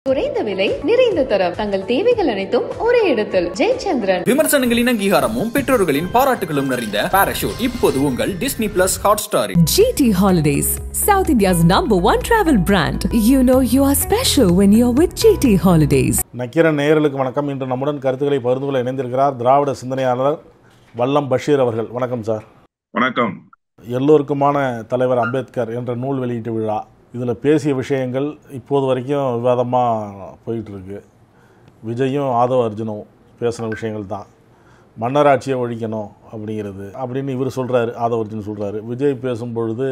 குறைந்த விலை நிறைந்த தரம் தங்கள் தேவைகள் அனைத்தும் ஒரே இடத்தில் ஜெயச்சந்திரன். விமர்சனங்களின் அங்கீகாரமும் பெற்றோர்களின் பாராட்டுகளும் நிறைந்த பாராஷூட் இப்போது உங்கள் Disney plus Hotstar. GT Holidays, South India's #1 travel brand. You know you are special when you're with GT Holidays. Nakkheeran நேயர்களுக்கு வணக்கம். இன்று நம்முடன் கருத்துக்களை பகிர்ந்து கொள்ள இணைந்திருக்கிறார் திராவிட சிந்தனையாளர் வல்லம் பஷீர் அவர்கள். வணக்கம் சார். வணக்கம். எல்லோருக்குமான தலைவர் அம்பேத்கர் என்ற நூல் வெளியீட்டு விழா, இதில் பேசிய விஷயங்கள் இப்போது வரைக்கும் விவாதமாக போயிட்டுருக்கு. விஜயும் ஆதவ அர்ஜுனும் பேசின விஷயங்கள் தான். மன்னராட்சியை ஒழிக்கணும் அப்படிங்கிறது அப்படின்னு இவர் சொல்கிறாரு, ஆதவ அர்ஜுன் சொல்கிறாரு. விஜய் பேசும்பொழுது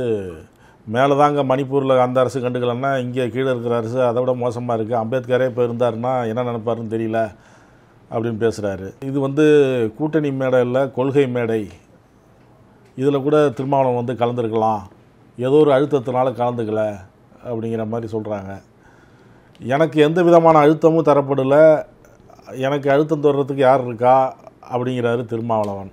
மேலே தாங்க மணிப்பூரில் அந்த அரசு கண்டுக்கலன்னா இங்கே கீழே இருக்கிற அரசு அதை விட மோசமாக இருக்குது, அம்பேத்கரே இப்போ இருந்தாருன்னா என்ன நினைப்பாருன்னு தெரியல அப்படின்னு பேசுகிறாரு. இது கூட்டணி மேடை இல்லை, கொள்கை மேடை. இதில் கூட திருமாவளவன் கலந்துருக்கலாம், ஏதோ ஒரு அழுத்தத்தினால கலந்துக்கல அப்படிங்கிற மாதிரி சொல்கிறாங்க. எனக்கு எந்த விதமான அழுத்தமும் தரப்படலை, எனக்கு அழுத்தம் தர்றதுக்கு யார் இருக்கா அப்படிங்கிறாரு திருமாவளவன்.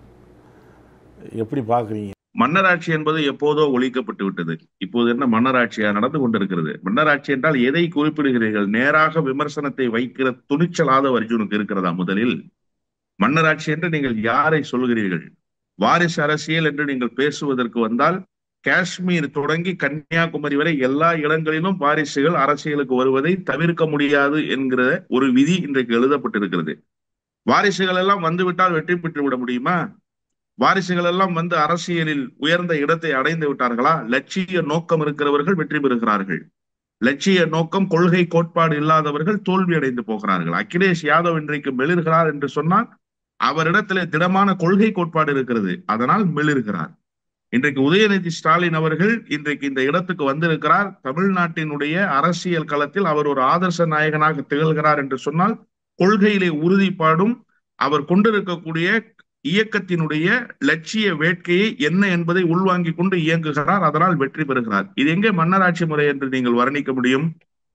எப்படி பார்க்குறீங்க? மன்னராட்சி என்பது எப்போதோ ஒழிக்கப்பட்டு விட்டது. இப்போது என்ன மன்னராட்சியா நடந்து கொண்டிருக்கிறது? மன்னராட்சி என்றால் எதை குறிப்பிடுகிறீர்கள்? நேராக விமர்சனத்தை வைக்கிற துணிச்சலாத அர்ஜுனுக்கு இருக்கிறதா? முதலில் மன்னராட்சி என்று நீங்கள் யாரை சொல்கிறீர்கள்? வாரிசு அரசியல் என்று நீங்கள் பேசுவதற்கு வந்தால் காஷ்மீர் தொடங்கி கன்னியாகுமரி வரை எல்லா இடங்களிலும் வாரிசுகள் அரசியலுக்கு வருவதை தவிர்க்க முடியாது என்கிற ஒரு விதி இன்றைக்கு எழுதப்பட்டிருக்கிறது. வாரிசுகள் எல்லாம் வந்துவிட்டால் வெற்றி பெற்று விட முடியுமா? வாரிசுகள் எல்லாம் அரசியலில் உயர்ந்த இடத்தை அடைந்து விட்டார்களா? லட்சிய நோக்கம் இருக்கிறவர்கள் வெற்றி பெறுகிறார்கள். லட்சிய நோக்கம், கொள்கை கோட்பாடு இல்லாதவர்கள் தோல்வி அடைந்து போகிறார்கள். அகிலேஷ் யாதவ் இன்றைக்கு மெளிர்கிறார் என்று சொன்னால் அவரிடத்திலே திடமான கொள்கை கோட்பாடு இருக்கிறது, அதனால் மெளிர்கிறார். இன்றைக்கு உதயநிதி ஸ்டாலின் அவர்கள் இன்றைக்கு இந்த இடத்துக்கு வந்திருக்கிறார். தமிழ்நாட்டினுடைய அரசியல் களத்தில் அவர் ஒரு ஆதர்ச நாயகனாக திகழ்கிறார் என்று சொன்னால் கொள்கையிலே உறுதிப்பாடும் அவர் கொண்டிருக்கக்கூடிய இயக்கத்தினுடைய லட்சிய வேட்கையை என்ன என்பதை உள்வாங்கிக் கொண்டு இயங்குகிறார், அதனால் வெற்றி பெறுகிறார். இது எங்கே மன்னராட்சி முறை என்று நீங்கள் வர்ணிக்க முடியும்?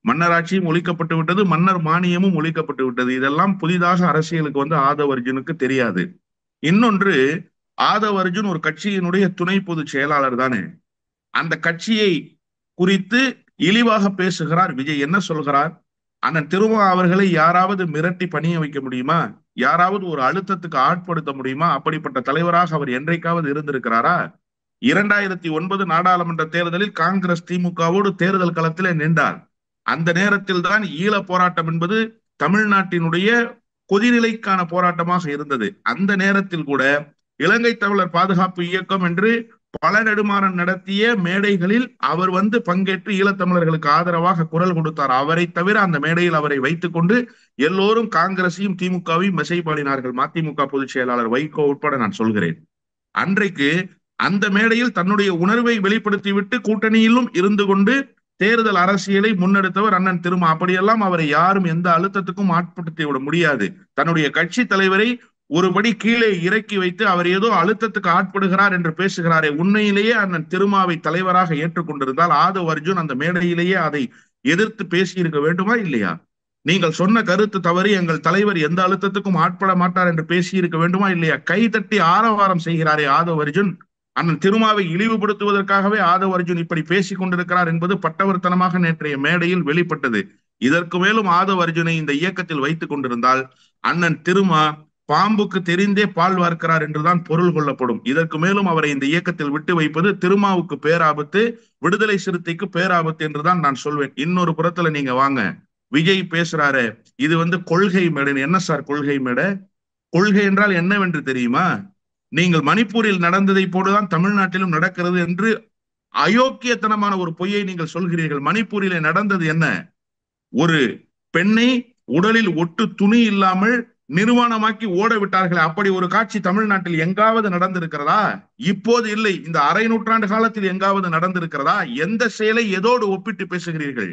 மன்னராட்சியும் ஒழிக்கப்பட்டு விட்டது, மன்னர் மானியமும் ஒழிக்கப்பட்டு விட்டது. இதெல்லாம் புதிதாக அரசியலுக்கு ஆதவ அர்ஜுனுக்கு தெரியாது. இன்னொன்று, ஆதவ அர்ஜுன் ஒரு கட்சியினுடைய துணை பொதுச் செயலாளர் தானே. அந்த கட்சியை குறித்து இழிவாக பேசுகிறார் விஜய். என்ன சொல்கிறார்? அண்ணன் திருமா அவர்களை யாராவது மிரட்டி பணிய வைக்க முடியுமா? யாராவது ஒரு அழுத்தத்துக்கு ஆட்படுத்த முடியுமா? அப்படிப்பட்ட தலைவராக அவர் என்றைக்காவது இருந்திருக்கிறாரா? 2009 நாடாளுமன்ற தேர்தலில் காங்கிரஸ் திமுகவோடு தேர்தல் களத்திலே நின்றார். அந்த நேரத்தில் தான் ஈழ போராட்டம் என்பது தமிழ்நாட்டினுடைய கொதிநிலைக்கான போராட்டமாக இருந்தது. அந்த நேரத்தில் கூட இலங்கை தமிழர் பாதுகாப்பு இயக்கம் என்று பல நெடுமாறன் நடத்திய மேடைகளில் அவர் பங்கேற்று ஈழத்தமிழர்களுக்கு ஆதரவாக குரல் கொடுத்தார். அவரை தவிர அந்த மேடையில் அவரை வைத்துக் கொண்டு எல்லோரும் காங்கிரஸையும் திமுகவையும் மெசைப்பாடினார்கள். மதிமுக பொதுச் செயலாளர் வைகோ உட்பட நான் சொல்கிறேன். அன்றைக்கு அந்த மேடையில் தன்னுடைய உணர்வை வெளிப்படுத்திவிட்டு கூட்டணியிலும் இருந்து கொண்டு தேர்தல் அரசியலை முன்னெடுத்தவர் அண்ணன் திருமா. அப்படியெல்லாம் அவரை யாரும் எந்த அழுத்தத்துக்கும் ஆட்படுத்தி விட முடியாது. தன்னுடைய கட்சி தலைவரை ஒருபடி கீழே இறக்கி வைத்து அவர் ஏதோ அழுத்தத்துக்கு ஆட்படுகிறார் என்று பேசுகிறாரே, உண்மையிலேயே அண்ணன் திருமாவை தலைவராக ஏற்றுக்கொண்டிருந்தால் ஆதவ அர்ஜுன் அந்த மேடையிலேயே அதை எதிர்த்து பேசியிருக்க வேண்டுமா இல்லையா? நீங்கள் சொன்ன கருத்து தவறு, எங்கள் தலைவர் எந்த அழுத்தத்துக்கும் ஆட்பட மாட்டார் என்று பேசியிருக்க வேண்டுமா இல்லையா? கை தட்டி ஆரவாரம் செய்கிறாரே ஆதவ அர்ஜுன். அண்ணன் திருமாவை இழிவுபடுத்துவதற்காகவே ஆதவ அர்ஜுன் இப்படி பேசிக் கொண்டிருக்கிறார் என்பது பட்டவர்த்தனமாக நேற்றைய மேடையில் வெளிப்பட்டது. இதற்கு மேலும் ஆதவ அர்ஜுனை இந்த இயக்கத்தில் வைத்துக் கொண்டிருந்தால் அண்ணன் திருமா பாம்புக்கு தெரிந்தே பால் வார்க்கிறார் என்றுதான் பொருள் கொள்ளப்படும். இதற்கு மேலும் அவரை இந்த இயக்கத்தில் விட்டு வைப்பது திருமாவுக்கு பேராபத்து, விடுதலை சிறுத்தைக்கு பேராபத்து என்றுதான் நான் சொல்வேன். இன்னொரு புறத்துல நீங்க வாங்க, விஜய் பேசுறாரு இது கொள்கை மேடை. என்ன சார் கொள்கை மேடை? கொள்கை என்றால் என்னவென்று தெரியுமா? நீங்கள் மணிப்பூரில் நடந்ததை போடுதான் தமிழ்நாட்டிலும் நடக்கிறது என்று அயோக்கியத்தனமான ஒரு பொய்யை நீங்கள் சொல்கிறீர்கள். மணிப்பூரிலே நடந்தது என்ன? ஒரு பெண்ணை உடலில் ஒட்டு துணி இல்லாமல் நிர்வாணமாக்கி ஓட விட்டார்கள். அப்படி ஒரு காட்சி தமிழ்நாட்டில் எங்காவது நடந்திருக்கிறதா? இப்போது இல்லை, இந்த அரை நூற்றாண்டு காலத்தில் எங்காவது நடந்திருக்கிறதா? எந்த செயலை எதோடு ஒப்பிட்டு பேசுகிறீர்கள்?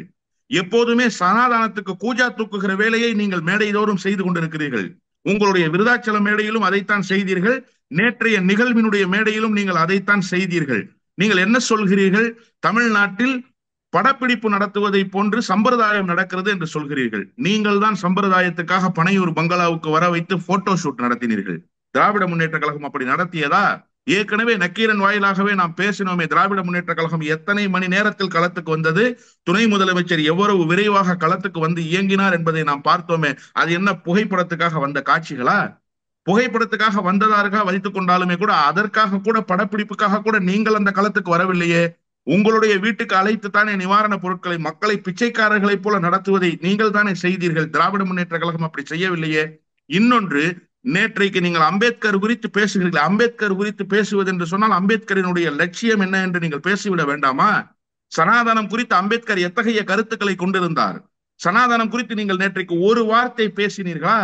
எப்போதுமே சனாதானத்துக்கு கூஜா தூக்குகிற வேலையை நீங்கள் மேடைதோறும் செய்து கொண்டிருக்கிறீர்கள். உங்களுடைய விருதாச்சலம் மேடையிலும் அதைத்தான் செய்தீர்கள். நேற்றைய நிகழ்வினுடைய மேடையிலும் நீங்கள் அதைத்தான் செய்தீர்கள். நீங்கள் என்ன சொல்கிறீர்கள்? தமிழ்நாட்டில் படப்பிடிப்பு நடத்துவதை போன்று சம்பிரதாயம் நடக்கிறது என்று சொல்கிறீர்கள். நீங்கள் தான் சம்பிரதாயத்துக்காக பனையூர் பங்களாவுக்கு வர வைத்து போட்டோ ஷூட் நடத்தினீர்கள். திராவிட முன்னேற்ற கழகம் அப்படி நடத்தியதா? ஏற்கனவே நக்கீரன் வாயிலாகவே நாம் பேசினோமே, திராவிட முன்னேற்ற கழகம் எத்தனை மணி நேரத்தில் களத்துக்கு வந்தது, துணை முதலமைச்சர் எவ்வளவு விரைவாக களத்துக்கு வந்து இயங்கினார் என்பதை நாம் பார்த்தோமே. அது என்ன புகைப்படத்துக்காக வந்த காட்சிகளா? புகைப்படத்துக்காக வந்ததாக வைத்துக் கொண்டாலுமே கூட அதற்காக கூட படப்பிடிப்புக்காக கூட நீங்கள் அந்த களத்துக்கு வரவில்லையே. உங்களுடைய வீட்டுக்கு அழைத்து தானே நிவாரணப் பொருட்களை மக்களை பிச்சைக்காரர்களைப் போல நடத்துவதை நீங்கள் தானே செய்தீர்கள். திராவிட முன்னேற்ற கழகம் அப்படி செய்யவில்லையே. இன்னொன்று, நேற்றைக்கு நீங்கள் அம்பேத்கர் குறித்து பேசுகிறீர்கள். அம்பேத்கர் குறித்து பேசுவது என்று சொன்னால் அம்பேத்கரினுடைய லட்சியம் என்ன என்று நீங்கள் பேசிவிட வேண்டாமா? சனாதனம் குறித்து அம்பேத்கர் எத்தகைய கருத்துக்களை கொண்டிருந்தார்? சனாதனம் குறித்து நீங்கள் நேற்றைக்கு ஒரு வார்த்தை பேசினீர்களா?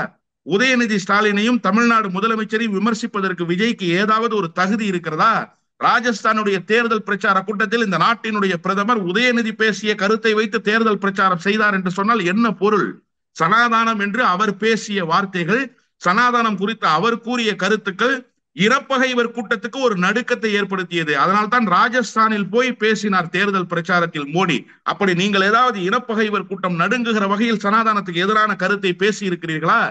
உதயநிதி ஸ்டாலினையும் தமிழ்நாடு முதலமைச்சரையும் விமர்சிப்பதற்கு விஜய்க்கு ஏதாவது ஒரு தகுதி இருக்கிறதா? ராஜஸ்தானுடைய தேர்தல் பிரச்சார கூட்டத்தில் இந்த நாட்டினுடைய பிரதமர் உதயநிதி பேசிய கருத்தை வைத்து தேர்தல் பிரச்சாரம் செய்தார் என்று சொன்னால் என்ன பொருள்? சனாதானம் என்று அவர் பேசிய வார்த்தைகள், சனாதானம் குறித்து அவர் கூறிய கருத்துக்கள் இனப்பகைவர் கூட்டத்துக்கு ஒரு நடுக்கத்தை ஏற்படுத்தியது. அதனால்தான் ராஜஸ்தானில் போய் பேசினார் தேர்தல் பிரச்சாரத்தில் மோடி. அப்படி நீங்கள் ஏதாவது இனப்பகைவர் கூட்டம் நடுங்குகிற வகையில் சனாதானத்துக்கு எதிரான கருத்தை பேசி இருக்கிறீர்களா?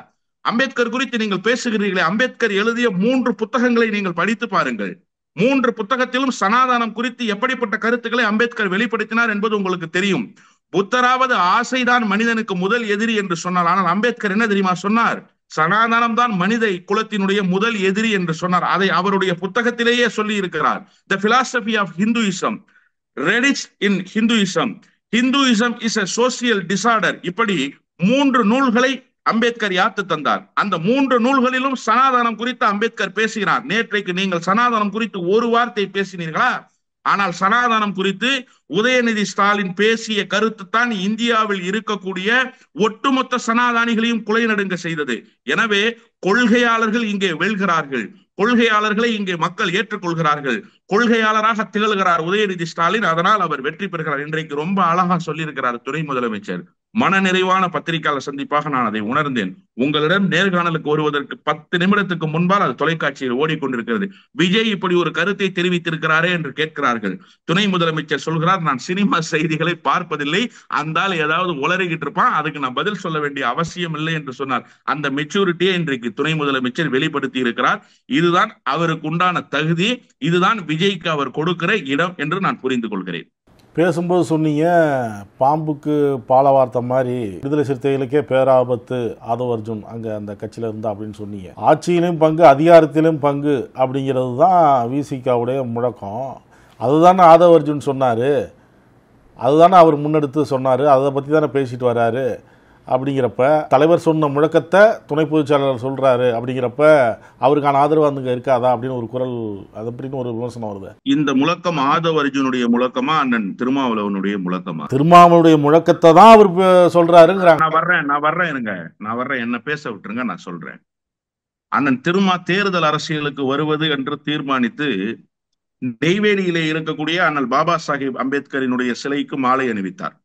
அம்பேத்கர் குறித்து நீங்கள் பேசுகிறீர்களே, அம்பேத்கர் எழுதிய 3 புத்தகங்களை நீங்கள் படித்து பாருங்கள். 3 புத்தகத்திலும் சனாதானம் குறித்து எப்படிப்பட்ட கருத்துக்களை அம்பேத்கர் வெளிப்படுத்தினார் என்பது உங்களுக்கு தெரியும். புத்தராவது ஆசைதான் மனிதனுக்கு முதல் எதிரி என்று சொன்னார். ஆனால் அம்பேத்கர் என்ன தெரியுமா சொன்னார்? சனாதனம் தான் மனித குலத்தினுடைய முதல் எதிரி என்று சொன்னார். அதை அவருடைய புத்தகத்திலேயே சொல்லி இருக்கிறார். The philosophy of Hinduism, riddles in Hinduism, Hinduism is a social disorder. இப்படி 3 நூல்களை அம்பேத்கர் யாத்து தந்தார். அந்த 3 நூல்களிலும் சனாதனம் குறித்து அம்பேத்கர் பேசுகிறார். நேற்றைக்கு நீங்கள் சனாதனம் குறித்து ஒரு வார்த்தை பேசினீர்களா? ஆனால் சனாதனம் குறித்து உதயநிதி ஸ்டாலின் பேசிய கருத்து தான் இந்தியாவில் இருக்கக்கூடிய ஒட்டுமொத்த சனாதானிகளையும் குலை நடுங்க செய்தது. எனவே கொள்கையாளர்கள் இங்கே வெல்கிறார்கள், கொள்கையாளர்களை இங்கே மக்கள் ஏற்றுக்கொள்கிறார்கள். கொள்கையாளராக திகழ்கிறார் உதயநிதி ஸ்டாலின், அதனால் அவர் வெற்றி பெறுகிறார். இன்றைக்கு ரொம்ப அழகா சொல்லியிருக்கிறார் துணை முதலமைச்சர். மனநிறைவான பத்திரிகையாளர் சந்திப்பாக நான் அதை உணர்ந்தேன். உங்களிடம் நேர்காணலுக்கு வருவதற்கு 10 நிமிடத்துக்கு முன்பால் அது தொலைக்காட்சியில் ஓடிக்கொண்டிருக்கிறது. விஜய் இப்படி ஒரு கருத்தை தெரிவித்திருக்கிறாரே என்று கேட்கிறார்கள். துணை முதலமைச்சர் சொல்கிறார், நான் சினிமா செய்திகளை பார்ப்பதில்லை, அந்தால் ஏதாவது உளறிக்கிட்டு இருப்பான், அதுக்கு நான் பதில் சொல்ல வேண்டிய அவசியம் இல்லை என்று சொன்னார். அந்த மெச்சூரிட்டியை இன்றைக்கு துணை முதலமைச்சர் வெளிப்படுத்தி இருக்கிறார். இதுதான் அவருக்கு உண்டான தகுதி, இதுதான் விஜய்க்கு அவர் கொடுக்கிற இடம் என்று நான் புரிந்து கொள்கிறேன். பேசும்போது சொன்னீங்க, பாம்புக்கு பாலவார்த்தை மாதிரி விடுதலை சிறுத்தைகளுக்கே பேராபத்து ஆதவ அர்ஜுன் அங்கே அந்த கட்சியில் இருந்தா அப்படின்னு சொன்னீங்க. ஆட்சியிலும் பங்கு, அதிகாரத்திலும் பங்கு அப்படிங்கிறது தான் விசிகாவுடைய முழக்கம். அதுதானே ஆதவ அர்ஜுன் சொன்னார், அதுதானே அவர் முன்னெடுத்து சொன்னார், அதை பற்றி தானே பேசிட்டு வர்றாரு. அப்படிங்கிறப்ப தலைவர் சொன்ன முழக்கத்தை துணை பொதுச்செயலாளர் சொல்றாரு. அப்படிங்கிறப்ப அவருக்கான ஆதரவு அங்க இருக்காதா அப்படின்னு ஒரு குரல், அது அப்படின்னு ஒரு விமர்சனம் வருது. இந்த முழக்கம் ஆதவ அர்ஜுனுடைய முழக்கமா, அண்ணன் திருமாவளவனுடைய முழக்கமா? திருமாவளவனுடைய முழக்கத்தை தான் அவர் சொல்றாருங்கிறாங்க. நான் வர்றேன், என்ன பேச விட்டுருங்க, நான் சொல்றேன். அண்ணன் தேர்தல் அரசியலுக்கு வருவது என்று தீர்மானித்து நெய்வேலியிலே இருக்கக்கூடிய அண்ணல் பாபா சாஹிப் அம்பேத்கரினுடைய சிலைக்கு மாலை அணிவித்தார்.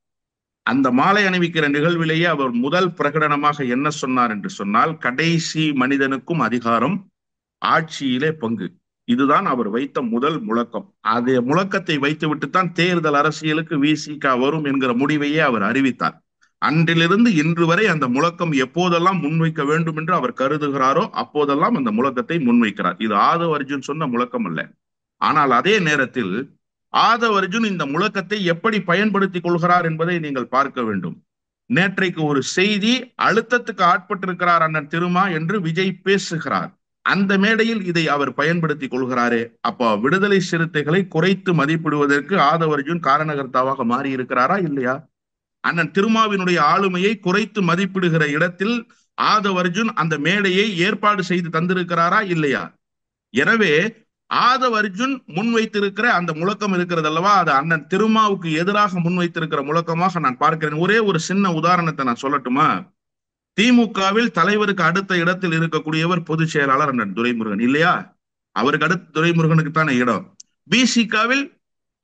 அந்த மாலை அணிவிக்கிற நிகழ்விலேயே அவர் முதல் பிரகடனமாக என்ன சொன்னார் என்று சொன்னால், கடைசி மனிதனுக்கும் அதிகாரம், ஆட்சியிலே பங்கு. இதுதான் அவர் வைத்த முதல் முழக்கம். அதே முழக்கத்தை வைத்துவிட்டுத்தான் தேர்தல் அரசியலுக்கு விசிக வரும் என்கிற முடிவையே அவர் அறிவித்தார். அன்றிலிருந்து இன்று வரை அந்த முழக்கம் எப்போதெல்லாம் முன்வைக்க வேண்டும் என்று அவர் கருதுகிறாரோ அப்போதெல்லாம் அந்த முழக்கத்தை முன்வைக்கிறார். இது ஆதவ அர்ஜுன் சொன்ன முழக்கம் அல்ல. ஆனால் அதே நேரத்தில் ஆதவ அர்ஜுன் இந்த முழக்கத்தை எப்படி பயன்படுத்திக் கொள்கிறார் என்பதை நீங்கள் பார்க்க வேண்டும். நேற்றைக்கு ஒரு செய்தி, அழுத்தத்துக்கு ஆட்பட்டிருக்கிறார் அண்ணன் திருமா என்று விஜய் பேசுகிறார். அந்த மேடையில் இதை அவர் பயன்படுத்திக் கொள்கிறாரே. அப்போ விடுதலை சிறுத்தைகளை குறைத்து மதிப்பிடுவதற்கு ஆதவ அர்ஜுன் காரணகர்த்தாவாக மாறி இருக்கிறாரா இல்லையா? அண்ணன் திருமாவினுடைய ஆளுமையை குறைத்து மதிப்பிடுகிற இடத்தில் ஆதவ அர்ஜுன் அந்த மேடையை ஏற்பாடு செய்து தந்திருக்கிறாரா இல்லையா? எனவே ஆதவ அர்ஜுன் முன்வைத்திருக்கிற அந்த முழக்கம் இருக்கிறது அல்லவா, அது அண்ணன் திருமாவுக்கு எதிராக முன்வைத்திருக்கிற முழக்கமாக நான் பார்க்கிறேன். ஒரே ஒரு சின்ன உதாரணத்தை நான் சொல்லட்டுமா? திமுகவில் தலைவருக்கு அடுத்த இடத்தில் இருக்கக்கூடியவர் பொதுச் செயலாளர் அண்ணன் துரைமுருகன் இல்லையா? அவருக்கு அடுத்த துரைமுருகனுக்கு தானே இடம். பிசிகாவில்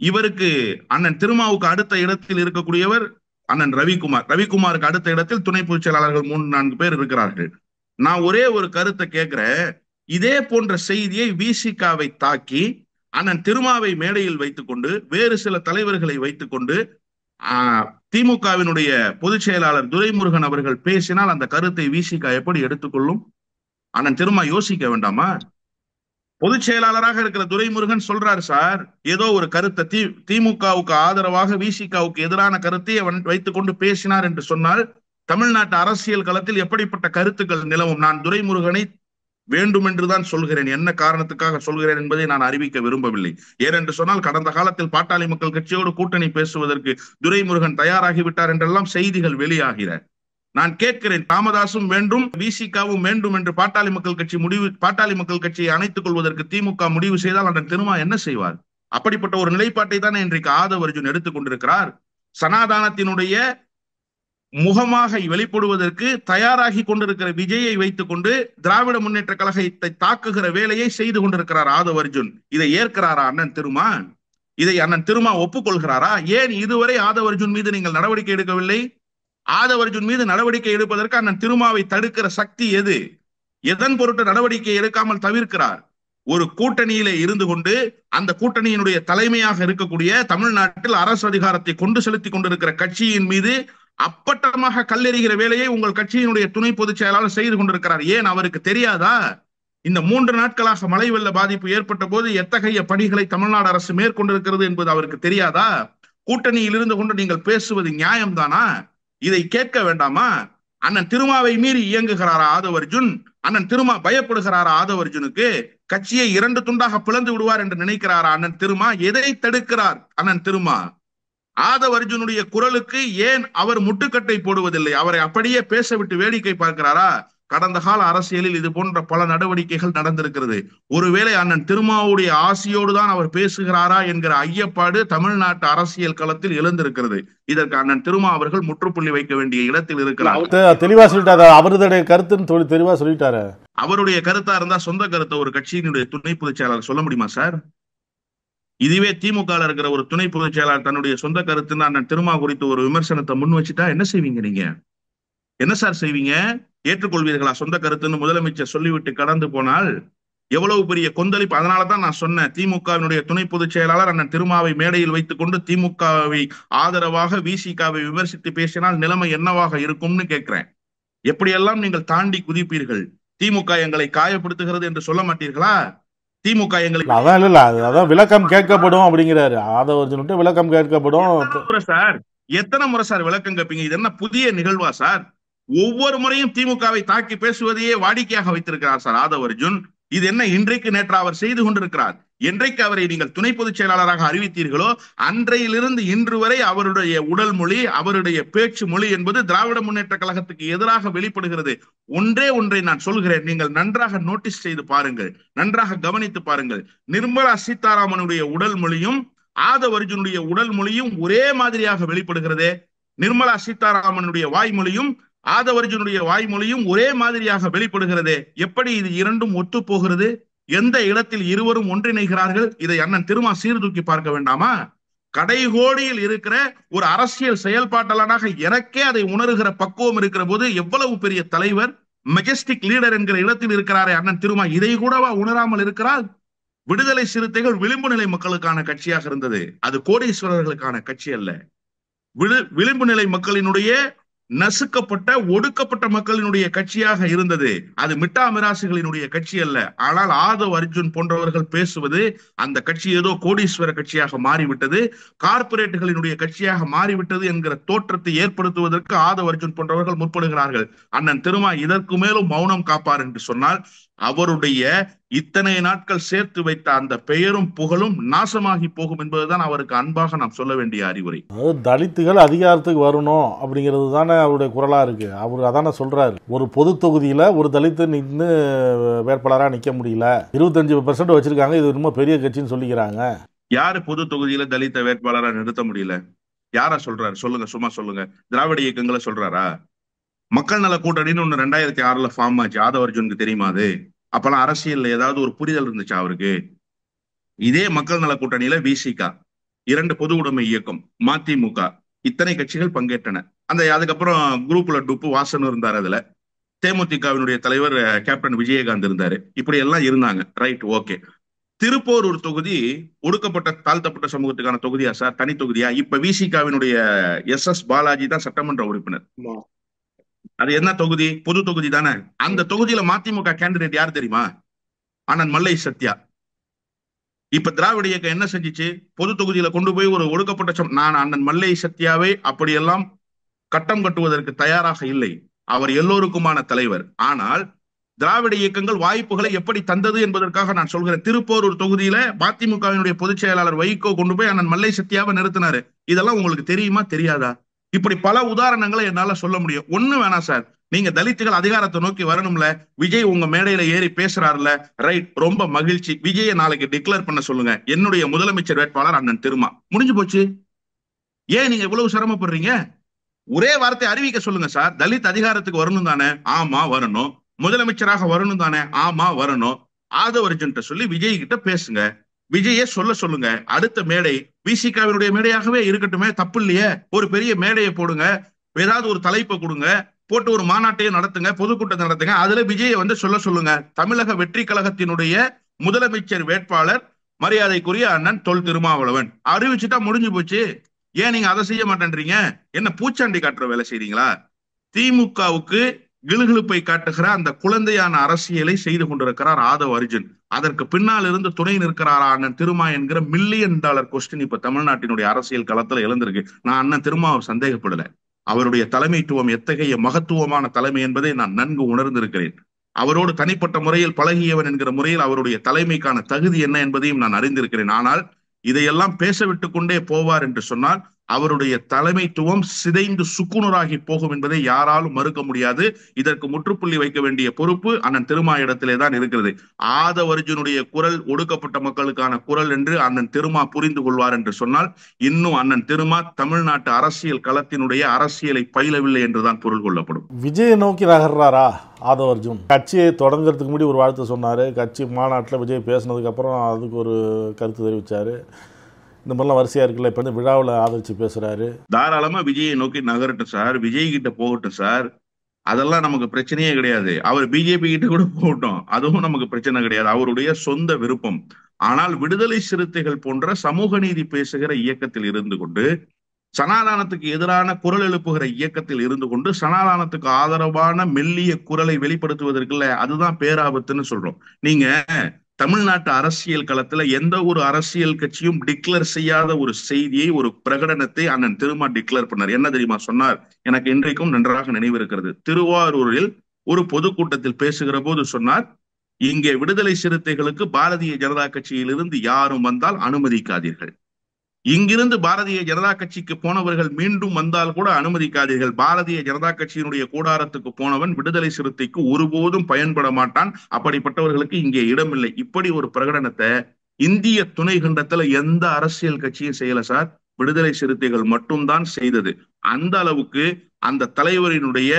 இவருக்கு அண்ணன் திருமாவுக்கு அடுத்த இடத்தில் இருக்கக்கூடியவர் அண்ணன் ரவிக்குமார். ரவிக்குமாருக்கு அடுத்த இடத்தில் துணை பொதுச் செயலாளர்கள் 3-4 பேர் இருக்கிறார்கள். நான் ஒரே ஒரு கருத்தை கேட்கிறேன். இதே போன்ற செய்தியை விசிகாவை தாக்கி அண்ணன் திருமாவை மேடையில் வைத்துக்கொண்டு வேறு சில தலைவர்களை வைத்துக்கொண்டு திமுகவினுடைய பொதுச் செயலாளர் துரைமுருகன் அவர்கள் பேசினால் அந்த கருத்தை விசிக எப்படி எடுத்துக்கொள்ளும்? அண்ணன் திருமா யோசிக்க வேண்டாமா? பொதுச் செயலாளராக இருக்கிற துரைமுருகன் சொல்றாரு சார், ஏதோ ஒரு கருத்தை திமுகவுக்கு ஆதரவாக விசிகாவுக்கு எதிரான கருத்தை வைத்துக் கொண்டு பேசினார் என்று சொன்னால் தமிழ்நாட்டு அரசியல் களத்தில் எப்படிப்பட்ட கருத்துக்கள் நிலவும்? நான் துரைமுருகனை வேண்டுமென்றுதான் சொல்கிறேன். என்ன காரணத்துக்காக சொல்கிறேன் என்பதை நான் அறிவிக்க விரும்பவில்லை. ஏனென்று சொன்னால் கடந்த காலத்தில் பாட்டாளி மக்கள் கட்சியோடு கூட்டணி பேசுவதற்கு துரைமுருகன் தயாராகிவிட்டார் என்றெல்லாம் செய்திகள் வெளியாகிற. நான் கேட்கிறேன், ராமதாசும் வேண்டும் விசிகாவும் வேண்டும் என்று பாட்டாளி மக்கள் கட்சியை அணைத்துக் கொள்வதற்கு திமுக முடிவு செய்தால் அண்ணன் திருமா என்ன செய்வார்? அப்படிப்பட்ட ஒரு நிலைப்பாட்டை தானே இன்றைக்கு ஆதவ அர்ஜுன் எடுத்துக் கொண்டிருக்கிறார். சனாதானத்தினுடைய முகமாக வெளிப்படுவதற்கு தயாராகி கொண்டிருக்கிற விஜயை வைத்துக் கொண்டு திராவிட முன்னேற்ற கழகத்தை தாக்குகிற வேலையை செய்து கொண்டிருக்கிறார் ஆதவ அர்ஜுன். இதை ஏற்கிறாரா அண்ணன் திருமா? இதை அண்ணன் திருமா ஒப்புக்கொள்கிறாரா? ஏன் இதுவரை ஆதவ அர்ஜுன் மீது நீங்கள் நடவடிக்கை எடுக்கவில்லை? ஆதவ அர்ஜுன் மீது நடவடிக்கை எடுப்பதற்கு அண்ணன் திருமாவை தடுக்கிற சக்தி எது? எதன் பொருட்டு நடவடிக்கை எடுக்காமல் தவிர்க்கிறார்? ஒரு கூட்டணியிலே இருந்து கொண்டு அந்த கூட்டணியினுடைய தலைமையாக இருக்கக்கூடிய தமிழ்நாட்டில் அரசு அதிகாரத்தை கொண்டு செலுத்தி கொண்டிருக்கிற கட்சியின் மீது அப்பட்டமாக கல்லெறிகிற வேலையை உங்கள் கட்சியினுடைய துணை பொதுச் செயலாளர் செய்து கொண்டிருக்கிறார். ஏன் அவருக்கு தெரியாதா? இந்த 3 நாட்களாக மழை வெள்ள பாதிப்பு ஏற்பட்ட போது எத்தகைய பணிகளை தமிழ்நாடு அரசு மேற்கொண்டிருக்கிறது என்பது அவருக்கு தெரியாதா? கூட்டணியில் இருந்து கொண்டு நீங்கள் பேசுவது நியாயம்தானா? இதை கேட்க வேண்டாமா? அண்ணன் திருமாவை மீறி இயங்குகிறாரா ஆதவ அர்ஜுன்? அண்ணன் திருமா பயப்படுகிறாரா ஆதவ அர்ஜுனுக்கு? கட்சியை 2 துண்டாக பிளந்து விடுவார் என்று நினைக்கிறாரா அண்ணன் திருமா? எதை தடுக்கிறார் அண்ணன் திருமா? ஆதவ அர்ஜுனுடைய குரலுக்கு ஏன் அவர் முட்டுக்கட்டை போடுவதில்லை? அவரை அப்படியே பேச விட்டு வேடிக்கை பார்க்கிறாரா? கடந்த கால அரசியலில் இது போன்ற பல நடவடிக்கைகள் நடந்திருக்கிறது. ஒருவேளை அண்ணன் திருமாவுடைய ஆசையோடு தான் அவர் பேசுகிறாரா என்கிற ஐயப்பாடு தமிழ்நாட்டு அரசியல் களத்தில் எழுந்திருக்கிறது. இதற்கு அண்ணன் திருமா அவர்கள் முற்றுப்புள்ளி வைக்க வேண்டிய இடத்தில் இருக்கிறார். தெளிவா சொல்லிட்டாரு. அவருடைய கருத்துன்னு தெளிவா சொல்லிட்டாரு. அவருடைய கருத்தா இருந்தா சொந்த கருத்தை ஒரு கட்சியினுடைய துணை பொதுச் செயலாளர் சொல்ல முடியுமா சார்? இதுவே திமுக இருக்கிற ஒரு துணை பொதுச் செயலாளர் தன்னுடைய சொந்த கருத்துன்னு அண்ணன் திருமா குறித்து ஒரு விமர்சனத்தை முன் வச்சுட்டா என்ன செய்வீங்க? நீங்க என்ன சார் செய்வீங்க? ஏற்றுக்கொள்வீர்களா சொந்த கருத்துன்னு முதலமைச்சர் சொல்லிவிட்டு கடந்து போனால் எவ்வளவு பெரிய கொந்தளிப்பு? அதனாலதான் நான் சொன்னேன், திமுகவினுடைய துணை பொதுச் செயலாளர் அண்ணன் திருமாவை மேடையில் வைத்துக் கொண்டு திமுகவை ஆதரவாக விசிகாவை விமர்சித்து பேசினால் நிலைமை என்னவாக இருக்கும்னு கேட்கிறேன். எப்படியெல்லாம் நீங்கள் தாண்டி குதிப்பீர்கள்? திமுக எங்களை காயப்படுத்துகிறது என்று சொல்ல மாட்டீர்களா? திமுக எங்களுக்கு அதான் விளக்கம் கேட்கப்படும் அப்படிங்கிறாரு ஆதவ அர்ஜுன். விளக்கம் கேட்கப்படும் சார். எத்தனை முறை சார் விளக்கம் கேட்பீங்க? இது என்ன புதிய நிகழ்வா சார்? ஒவ்வொரு முறையும் திமுகவை தாக்கி பேசுவதையே வாடிக்கையாக வைத்திருக்கிறார் சார் ஆதவ அர்ஜுன். இது என்ன இன்றைக்கு நேற்று அவர் செய்து கொண்டிருக்கிறார்? என்றைக்கு அவரை நீங்கள் துணை பொதுச் செயலாளராக அறிவித்தீர்களோ அன்றையிலிருந்து இன்று வரை அவருடைய உடல் மொழி, அவருடைய பேச்சு மொழி என்பது திராவிட முன்னேற்ற கழகத்துக்கு எதிராக வெளிப்படுகிறது. ஒன்றை நான் சொல்கிறேன், நீங்கள் நன்றாக நோட்டீஸ் செய்து பாருங்கள், நன்றாக கவனித்து பாருங்கள். நிர்மலா சீதாராமனுடைய உடல் மொழியும் ஆதவ அர்ஜுனுடைய உடல் மொழியும் ஒரே மாதிரியாக வெளிப்படுகிறதே. நிர்மலா சீதாராமனுடைய வாய்மொழியும் ஆதவ அர்ஜுனுடைய வாய்மொழியும் ஒரே மாதிரியாக வெளிப்படுகிறதே. எப்படி இது இரண்டும் ஒத்து போகிறது? எந்த இடத்தில் இருவரும் ஒன்றிணைகிறார்கள்? இதை அண்ணன் திருமா சீர்தூக்கி பார்க்க வேண்டாமா? கடைகோடியில் இருக்கிற ஒரு அரசியல் செயல்பாட்டாளனாக எனக்கே அதை உணர்கிற பக்குவம் இருக்கிற போது எவ்வளவு பெரிய தலைவர், மெஜஸ்டிக் லீடர் என்கிற இடத்தில் இருக்கிறாரே அண்ணன் திருமா, இதை கூடவா உணராமல் இருக்கிறார்? விடுதலை சிறுத்தைகள் விளிம்பு நிலை மக்களுக்கான கட்சியாக இருந்தது. அது கோடீஸ்வரர்களுக்கான கட்சி அல்ல. விளிம்பு நிலை மக்களினுடைய நசுக்கப்பட்ட ஒடுக்கப்பட்ட மக்களினுடைய கட்சியாக இருந்தது. அது மிட்டா மிராசுகளினுடைய கட்சி அல்ல. ஆனால் ஆதவ அர்ஜுன் போன்றவர்கள் பேசுவது அந்த கட்சி ஏதோ கோடீஸ்வர கட்சியாக மாறிவிட்டது, கார்பரேட்டுகளினுடைய கட்சியாக மாறிவிட்டது என்கிற தோற்றத்தை ஏற்படுத்துவதற்கு ஆதவ அர்ஜுன் போன்றவர்கள் முற்படுகிறார்கள். அண்ணன் திருமா இதற்கு மேலும் மௌனம் காப்பார் என்று சொன்னால் அவருடைய இத்தனை நாட்கள் சேர்த்து வைத்த அந்த பெயரும் புகழும் நாசமாகி போகும் என்பதுதான் அவருக்கு அன்பாக நாம் சொல்ல வேண்டிய அறிவுரை. தலித்துகள் அதிகாரத்துக்கு வரணும் அப்படிங்கிறது தானே அவருடைய குரலா இருக்கு. அவர் அதானே சொல்றாரு. ஒரு பொது தொகுதியில ஒரு தலித்து நின்று வேட்பாளரா நிக்க முடியல, 25% வச்சிருக்காங்க, இது ரொம்ப பெரிய கட்சின்னு சொல்லிக்கிறாங்க. யாரு பொது தொகுதியில தலித்த வேட்பாளரா நிறுத்த முடியல? யாரா சொல்றாரு? சொல்லுங்க, சும்மா சொல்லுங்க. திராவிட இயக்கங்களை சொல்றாரா? மக்கள் நல கூட்டணின்னு ஒண்ணு 2006 ஃபார்ம் ஆச்சு. ஆதவ அர்ஜுனுக்கு தெரியுமா அது? அப்பெல்லாம் அரசியல் ஏதாவது ஒரு புரிதல் இருந்துச்சா அவருக்கு? இதே மக்கள் நல கூட்டணியில விசிகா, 2 பொது உடைமை இயக்கம், மதிமுக, இத்தனை கட்சிகள் பங்கேற்றன. அதுக்கப்புறம் குரூப்ல டுப்பு வாசன் இருந்தார். அதுல தேமுதிகவினுடைய தலைவர் கேப்டன் விஜயகாந்த் இருந்தாரு. இப்படி எல்லாம் இருந்தாங்க. Right, okay. திருப்பூர் ஒரு தொகுதி ஒடுக்கப்பட்ட தாழ்த்தப்பட்ட சமூகத்துக்கான தொகுதியா சார்? தனி தொகுதியா? இப்ப விசிகாவினுடைய SS பாலாஜி தான் சட்டமன்ற உறுப்பினர். அது என்ன தொகுதி? பொது தொகுதி தானே. அந்த தொகுதியில மதிமுக கேண்டிடேட் யார் தெரியுமா? அண்ணன் மல்லை சத்யா. இப்ப திராவிட இயக்கம் என்ன செஞ்சிச்சு? பொது தொகுதியில கொண்டு போய் ஒரு ஒடுக்கப்பட்ட நான் அண்ணன் மல்லை சத்யாவை அப்படியெல்லாம் கட்டம் கட்டுவதற்கு தயாராக இல்லை. அவர் எல்லோருக்குமான தலைவர். ஆனால் திராவிட இயக்கங்கள் வாய்ப்புகளை எப்படி தந்தது என்பதற்காக நான் சொல்கிறேன். திருப்போரூர் தொகுதியில மதிமுகவினுடைய பொதுச் செயலாளர் வைகோ கொண்டு போய் அண்ணன் மல்லை சத்யாவை நிறுத்தினாரு. இதெல்லாம் உங்களுக்கு தெரியுமா தெரியாதா? இப்படி பல உதாரணங்களை என்னால சொல்ல முடியும். ஒண்ணு வேணாம் சார், நீங்க தலித்துகள் அதிகாரத்தை நோக்கி வரணும்ல. விஜய் உங்க மேடையில ஏறி பேசுறாருல, ரைட், ரொம்ப மகிழ்ச்சி. விஜயை நாளைக்கு டிக்ளேர் பண்ண சொல்லுங்க, என்னுடைய முதலமைச்சர் வேட்பாளர் அண்ணன் திருமா. முடிஞ்சு போச்சு. ஏன் நீங்க இவ்வளவு சிரமப்படுறீங்க? ஒரே வார்த்தை அறிவிக்க சொல்லுங்க சார். தலித் அதிகாரத்துக்கு வரணும் தானே? ஆமா வரணும். முதலமைச்சராக வரணும் தானே? ஆமா வரணும். ஆதவ அர்ஜுன் சொல்லி விஜய் கிட்ட பேசுங்க. விஜயே சொல்லுங்க. அடுத்த மேடை விசிகாவினுடைய மேடையாகவே இருக்கட்டுமே, தப்பு இல்லையே. ஒரு பெரிய மேடையை போடுங்க, ஏதாவது ஒரு தலைப்பை கொடுங்க, போட்டு ஒரு மாநாட்டையும் நடத்துங்க, பொதுக்கூட்டத்தை நடத்துங்க. அதுல விஜயை சொல்லுங்க, தமிழக வெற்றி கழகத்தினுடைய முதலமைச்சர் வேட்பாளர் மரியாதைக்குரிய அண்ணன் தொல் திருமாவளவன் அறிவிச்சுட்டா முடிஞ்சு போச்சு. ஏன் நீங்க அதை செய்ய மாட்டேன்றீங்க? என்ன பூச்சாண்டி காட்டுற வேலை செய்றீங்களா? திமுகவுக்கு கிளுகிழுப்பை காட்டுகிற அந்த குழந்தையான அரசியலை செய்து கொண்டிருக்கிறார் ஆதவ அர்ஜுன். அதற்கு பின்னால் இருந்து துணை நிற்கிறாரா அண்ணன் திருமா என்கிற $1 மில்லியன் கொஸ்டின் இப்ப தமிழ்நாட்டினுடைய அரசியல் களத்துல எழுந்திருக்கு. நான் அண்ணன் திருமாவை சந்தேகப்படல. அவருடைய தலைமைத்துவம் எத்தகைய மகத்துவமான தலைமை என்பதை நான் நன்கு உணர்ந்திருக்கிறேன். அவரோடு தனிப்பட்ட முறையில் பழகியவன் என்கிற முறையில் அவருடைய தலைமைக்கான தகுதி என்ன என்பதையும் நான் அறிந்திருக்கிறேன். ஆனால் இதையெல்லாம் பேச விட்டு கொண்டே போவார் என்று சொன்னால் அவருடைய தலைமைத்துவம் சிதைந்து சுக்குநூறாகி போகும் என்பதை யாராலும் மறுக்க முடியாது. இதற்கு முற்றுப்புள்ளி வைக்க வேண்டிய பொறுப்பு அண்ணன் திருமா இடத்திலே தான் இருக்கிறது. ஆதவ அர்ஜுனுடைய குரல் ஒடுக்கப்பட்ட மக்களுக்கான குரல் என்று அண்ணன் திருமா புரிந்து கொள்வார் என்று சொன்னால் இன்னும் அண்ணன் திருமா தமிழ்நாட்டு அரசியல் களத்தினுடைய அரசியலை பயிலவில்லை என்றுதான் பொருள் கொள்ளப்படும். விஜயை நோக்கி நகர்றாரா ஆதவ அர்ஜுன்? கட்சியை தொடங்குறதுக்கு முன்னாடி ஒரு வாழ்த்து சொன்னார். கட்சி மாநாட்டில் விஜய் பேசினதுக்கு அப்புறம் அதுக்கு ஒரு கருத்து தெரிவித்தார். இந்த மாதிரிலாம் வரிசையா இருக்குல்ல. இப்ப விழாவில் ஆதரிச்சு பேசுறாரு. தாராளமா விஜயை நோக்கி நகரட்டும் சார், விஜய் கிட்ட போகட்டும் சார். அதெல்லாம் நமக்கு பிரச்சனையே கிடையாது. அவர் பிஜேபி கிட்ட கூட போகட்டும், அதுவும் நமக்கு பிரச்சனை கிடையாது. அவருடைய சொந்த விருப்பம். ஆனால் விடுதலை சிறுத்தைகள் போன்ற சமூக நீதி பேசுகிற இயக்கத்தில் இருந்து கொண்டு, சனாதானத்துக்கு எதிரான குரல் எழுப்புகிற இயக்கத்தில் இருந்து கொண்டு, சனாதானத்துக்கு ஆதரவான மெல்லிய குரலை வெளிப்படுத்துவதற்குள்ள அதுதான் பேராபத்துன்னு சொல்றோம். நீங்க தமிழ்நாட்டு அரசியல் களத்துல எந்த ஒரு அரசியல் கட்சியும் டிக்ளேர் செய்யாத ஒரு செய்தியை, ஒரு பிரகடனத்தை அண்ணன் திருமா டிக்ளேர் பண்ணார். என்ன தெரியுமா சொன்னார்? எனக்கு இன்றைக்கும் நன்றாக நினைவிருக்கிறது. திருவாரூரில் ஒரு பொதுக்கூட்டத்தில் பேசுகிற போது சொன்னார், இங்கே விடுதலை சிறுத்தைகளுக்கு பாரதிய ஜனதா கட்சியிலிருந்து யாரும் வந்தால் அனுமதிக்காதீர்கள். இங்கிருந்து பாரதிய ஜனதா கட்சிக்கு போனவர்கள் மீண்டும் வந்தால் கூட அனுமதிக்காதீர்கள். பாரதிய ஜனதா கட்சியினுடைய கூடாரத்துக்கு போனவன் விடுதலை சிறுத்தைக்கு ஒருபோதும் பயன்பட மாட்டான். அப்படிப்பட்டவர்களுக்கு இங்கே இடமில்லை. இப்படி ஒரு பிரகடனத்தை இந்திய துணை கண்டத்துல எந்த அரசியல் கட்சியும் செய்யல சார். விடுதலை சிறுத்தைகள் மட்டும்தான் செய்தது. அந்த அளவுக்கு அந்த தலைவரினுடைய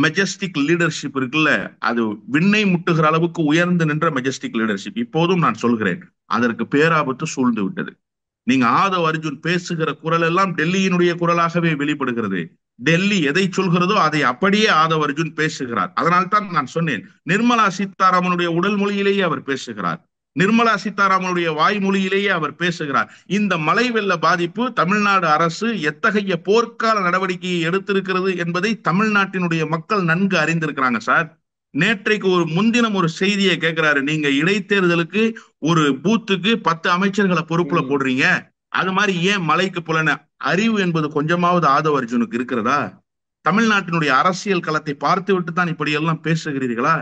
மெஜஸ்டிக் லீடர்ஷிப் இருக்குல்ல, அது விண்ணை முட்டுகிற அளவுக்கு உயர்ந்து நின்ற மெஜஸ்டிக் லீடர்ஷிப். இப்போதும் நான் சொல்கிறேன், அதற்கு பேராபத்து சூழ்ந்து விட்டது. நீங்க ஆதவ அர்ஜுன் பேசுகிற குரல் எல்லாம் டெல்லியினுடைய குரலாகவே வெளிப்படுகிறது. டெல்லி எதை சொல்கிறதோ அதை அப்படியே ஆதவ அர்ஜுன் பேசுகிறார். அதனால்தான் நான் சொன்னேன், நிர்மலா சீதாராமனுடைய உடல் மொழியிலேயே அவர் பேசுகிறார். நிர்மலா சீதாராமனுடைய வாய்மொழியிலேயே அவர் பேசுகிறார். இந்த மழை வெள்ள பாதிப்பு தமிழ்நாடு அரசு எத்தகைய போர்க்கால நடவடிக்கையை எடுத்திருக்கிறது என்பதை தமிழ்நாட்டினுடைய மக்கள் நன்கு அறிந்திருக்கிறாங்க சார். நேற்றைக்கு ஒரு முன்தினம் ஒரு செய்தியை கேட்கிறாரு, நீங்க இடைத்தேர்தலுக்கு ஒரு பூத்துக்கு 10 அமைச்சர்களை பொறுப்புல போடுறீங்க, அது மாதிரி ஏன் மலைக்கு புலன அறிவு என்பது கொஞ்சமாவது ஆதவ அர்ஜுனுக்கு இருக்கிறதா? தமிழ்நாட்டினுடைய அரசியல் களத்தை பார்த்து விட்டு தான் இப்படி எல்லாம் பேசுகிறீர்களா?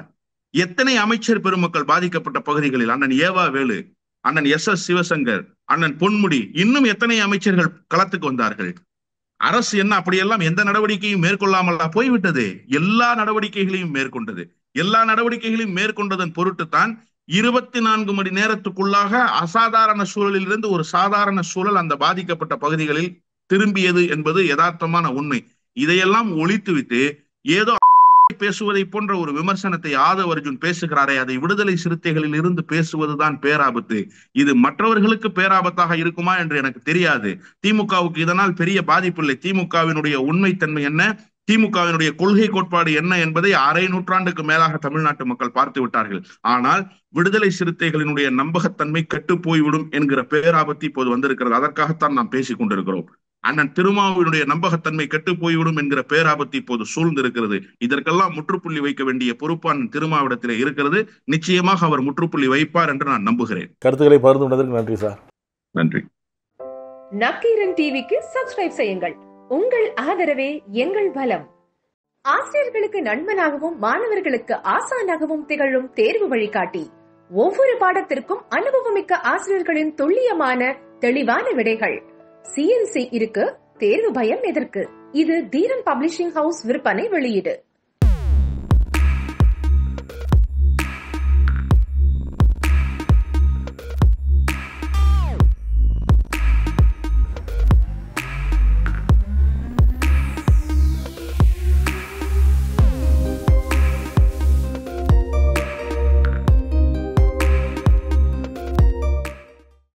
எத்தனை அமைச்சர் பெருமக்கள் பாதிக்கப்பட்ட பகுதிகளில், அண்ணன் ஏவா வேலு, அண்ணன் SS சிவசங்கர், அண்ணன் பொன்முடி, இன்னும் எத்தனை அமைச்சர்கள் களத்துக்கு வந்தார்கள்? அரசு என்ன அப்படியெல்லாம் எந்த நடவடிக்கையும் மேற்கொள்ளாமலா போய்விட்டது? எல்லா நடவடிக்கைகளையும் மேற்கொண்டது. எல்லா நடவடிக்கைகளையும் மேற்கொண்டதன் பொருட்டுத்தான் 24 மணி நேரத்துக்குள்ளாக அசாதாரண சூழலில் இருந்து ஒரு சாதாரண சூழல் அந்த பாதிக்கப்பட்ட பகுதிகளில் திரும்பியது என்பது யதார்த்தமான உண்மை. இதையெல்லாம் ஒழித்துவிட்டு ஏதோ பேசுவதை போன்ற ஒரு விமர்சனத்தை ஆதவ அர்ஜுன் பேசுகிறாரே, அதை விடுதலை சிறுத்தைகளில் இருந்து பேசுவதுதான் பேராபத்து. இது மற்றவர்களுக்கு பேராபத்தாக இருக்குமா என்று எனக்கு தெரியாது. திமுகவுக்கு இதனால் பெரிய பாதிப்பு இல்லை. திமுகவினுடைய உண்மைத்தன்மை என்ன, திமுகவினுடைய கொள்கை கோட்பாடு என்ன என்பதை அரை நூற்றாண்டுக்கு மேலாக தமிழ்நாட்டு மக்கள் பார்த்து விட்டார்கள். ஆனால் விடுதலை சிறுத்தைகளினுடைய நம்பகத்தன்மை கெட்டு போய்விடும் என்கிற பேராபத்து இப்போது வந்திருக்கிறது. அதற்காகத்தான் நாம் பேசிக் கொண்டிருக்கிறோம். அண்ணன் திருமாவினுடைய நம்பகத்தன்மை கெட்டு போய்விடும் என்கிற பேராபத்து இப்போது சூழ்ந்திருக்கிறது. இதற்கெல்லாம் முற்றுப்புள்ளி வைக்க வேண்டிய பொறுப்பு அண்ணன் திருமாவிடத்திலே இருக்கிறது. நிச்சயமாக அவர் முற்றுப்புள்ளி வைப்பார் என்று நான் நம்புகிறேன். கருத்துக்களை பகிர்ந்து கொண்டதற்கு நன்றி சார். நன்றி. நக்கீரன் டிவிக்கு சப்ஸ்கிரைப் செய்யுங்கள். உங்கள் ஆதரவே எங்கள் பலம். ஆசிரியர்களுக்கு நண்பனாகவும் மாணவர்களுக்கு ஆசானாகவும் திகழும் தேர்வு வழிகாட்டி. ஒவ்வொரு பாடத்திற்கும் அனுபவமிக்க ஆசிரியர்களின் துல்லியமான தெளிவான விடைகள். CNC இருக்கு, தேர்வு பயம் எதற்கு? இது தீரன் பப்ளிஷிங் ஹவுஸ் விற்பனை வெளியீடு.